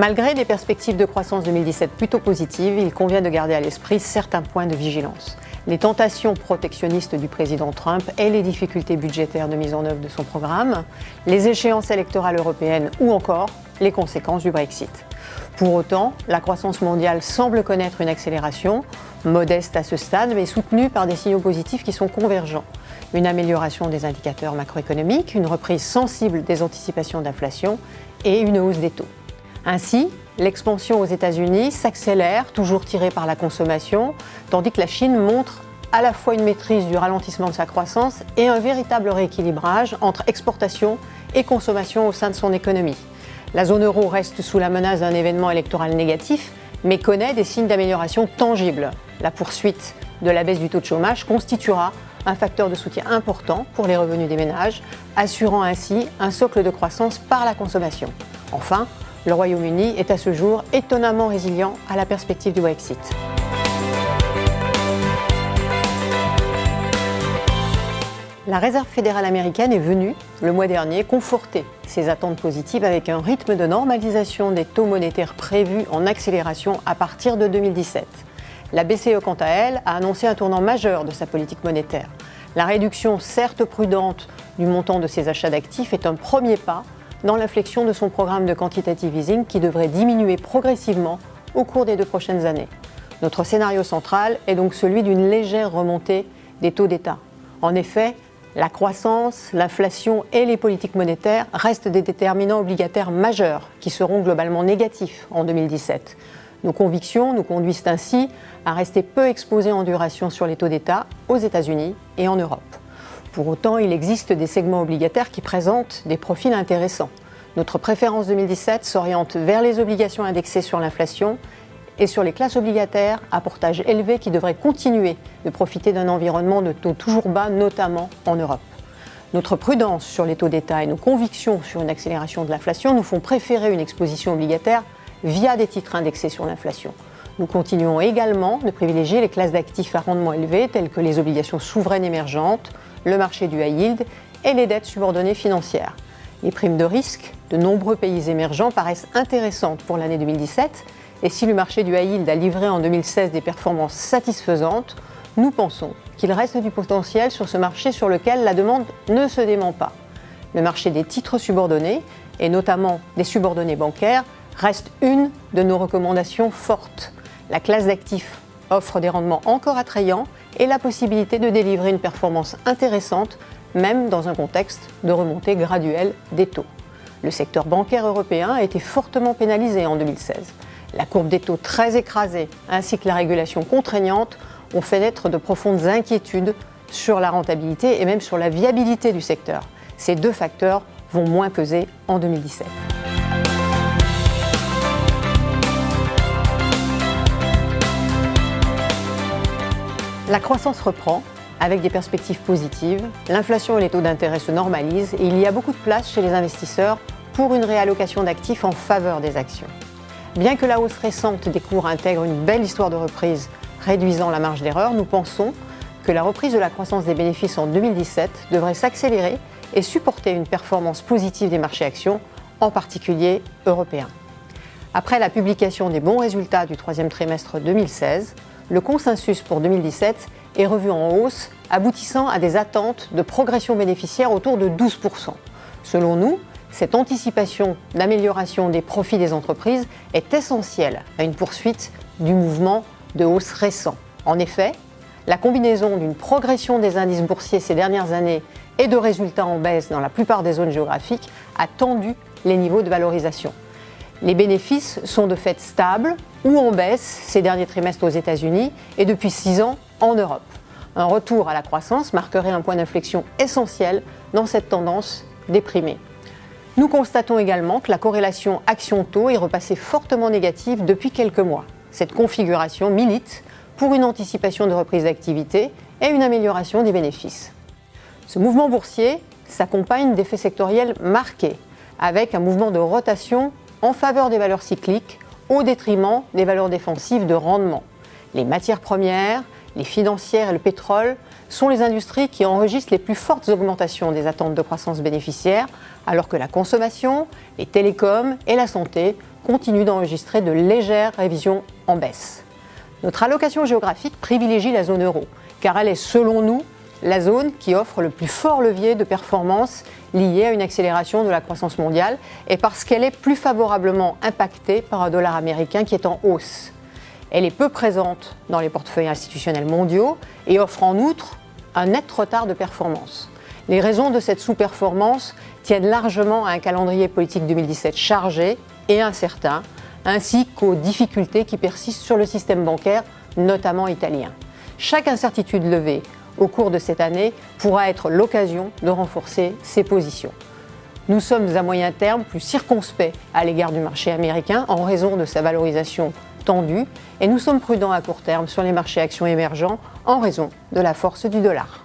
Malgré des perspectives de croissance 2017 plutôt positives, il convient de garder à l'esprit certains points de vigilance. Les tentations protectionnistes du président Trump et les difficultés budgétaires de mise en œuvre de son programme, les échéances électorales européennes ou encore les conséquences du Brexit. Pour autant, la croissance mondiale semble connaître une accélération, modeste à ce stade, mais soutenue par des signaux positifs qui sont convergents. Une amélioration des indicateurs macroéconomiques, une reprise sensible des anticipations d'inflation et une hausse des taux. Ainsi, l'expansion aux États-Unis s'accélère, toujours tirée par la consommation, tandis que la Chine montre à la fois une maîtrise du ralentissement de sa croissance et un véritable rééquilibrage entre exportation et consommation au sein de son économie. La zone euro reste sous la menace d'un événement électoral négatif, mais connaît des signes d'amélioration tangibles. La poursuite de la baisse du taux de chômage constituera un facteur de soutien important pour les revenus des ménages, assurant ainsi un socle de croissance par la consommation. Enfin, le Royaume-Uni est à ce jour étonnamment résilient à la perspective du Brexit. La Réserve fédérale américaine est venue, le mois dernier, conforter ses attentes positives avec un rythme de normalisation des taux monétaires prévus en accélération à partir de 2017. La BCE, quant à elle, a annoncé un tournant majeur de sa politique monétaire. La réduction, certes prudente, du montant de ses achats d'actifs est un premier pas dans l'inflexion de son programme de quantitative easing qui devrait diminuer progressivement au cours des 2 prochaines années. Notre scénario central est donc celui d'une légère remontée des taux d'État. En effet, la croissance, l'inflation et les politiques monétaires restent des déterminants obligataires majeurs qui seront globalement négatifs en 2017. Nos convictions nous conduisent ainsi à rester peu exposés en duration sur les taux d'État aux États-Unis et en Europe. Pour autant, il existe des segments obligataires qui présentent des profils intéressants. Notre préférence 2017 s'oriente vers les obligations indexées sur l'inflation et sur les classes obligataires à portage élevé qui devraient continuer de profiter d'un environnement de taux toujours bas, notamment en Europe. Notre prudence sur les taux d'État et nos convictions sur une accélération de l'inflation nous font préférer une exposition obligataire via des titres indexés sur l'inflation. Nous continuons également de privilégier les classes d'actifs à rendement élevé telles que les obligations souveraines émergentes, le marché du high yield et les dettes subordonnées financières. Les primes de risque de nombreux pays émergents paraissent intéressantes pour l'année 2017 et si le marché du high yield a livré en 2016 des performances satisfaisantes, nous pensons qu'il reste du potentiel sur ce marché sur lequel la demande ne se dément pas. Le marché des titres subordonnés, et notamment des subordonnés bancaires, reste une de nos recommandations fortes. La classe d'actifs offre des rendements encore attrayants et la possibilité de délivrer une performance intéressante, même dans un contexte de remontée graduelle des taux. Le secteur bancaire européen a été fortement pénalisé en 2016. La courbe des taux très écrasée ainsi que la régulation contraignante ont fait naître de profondes inquiétudes sur la rentabilité et même sur la viabilité du secteur. Ces 2 facteurs vont moins peser en 2017. La croissance reprend avec des perspectives positives, l'inflation et les taux d'intérêt se normalisent et il y a beaucoup de place chez les investisseurs pour une réallocation d'actifs en faveur des actions. Bien que la hausse récente des cours intègre une belle histoire de reprise réduisant la marge d'erreur, nous pensons que la reprise de la croissance des bénéfices en 2017 devrait s'accélérer et supporter une performance positive des marchés actions, en particulier européens. Après la publication des bons résultats du 3e trimestre 2016, le consensus pour 2017 est revu en hausse, aboutissant à des attentes de progression bénéficiaire autour de 12%. Selon nous, cette anticipation d'amélioration des profits des entreprises est essentielle à une poursuite du mouvement de hausse récent. En effet, la combinaison d'une progression des indices boursiers ces dernières années et de résultats en baisse dans la plupart des zones géographiques a tendu les niveaux de valorisation. Les bénéfices sont de fait stables ou en baisse ces derniers trimestres aux États-Unis et depuis 6 ans en Europe. Un retour à la croissance marquerait un point d'inflexion essentiel dans cette tendance déprimée. Nous constatons également que la corrélation action-taux est repassée fortement négative depuis quelques mois. Cette configuration milite pour une anticipation de reprise d'activité et une amélioration des bénéfices. Ce mouvement boursier s'accompagne d'effets sectoriels marqués, avec un mouvement de rotation en faveur des valeurs cycliques au détriment des valeurs défensives de rendement. Les matières premières, les financières et le pétrole sont les industries qui enregistrent les plus fortes augmentations des attentes de croissance bénéficiaire, alors que la consommation, les télécoms et la santé continue d'enregistrer de légères révisions en baisse. Notre allocation géographique privilégie la zone euro, car elle est, selon nous, la zone qui offre le plus fort levier de performance lié à une accélération de la croissance mondiale et parce qu'elle est plus favorablement impactée par un dollar américain qui est en hausse. Elle est peu présente dans les portefeuilles institutionnels mondiaux et offre en outre un net retard de performance. Les raisons de cette sous-performance tiennent largement à un calendrier politique 2017 chargé et incertain, ainsi qu'aux difficultés qui persistent sur le système bancaire, notamment italien. Chaque incertitude levée au cours de cette année pourra être l'occasion de renforcer ses positions. Nous sommes à moyen terme plus circonspects à l'égard du marché américain en raison de sa valorisation tendue et nous sommes prudents à court terme sur les marchés actions émergents en raison de la force du dollar.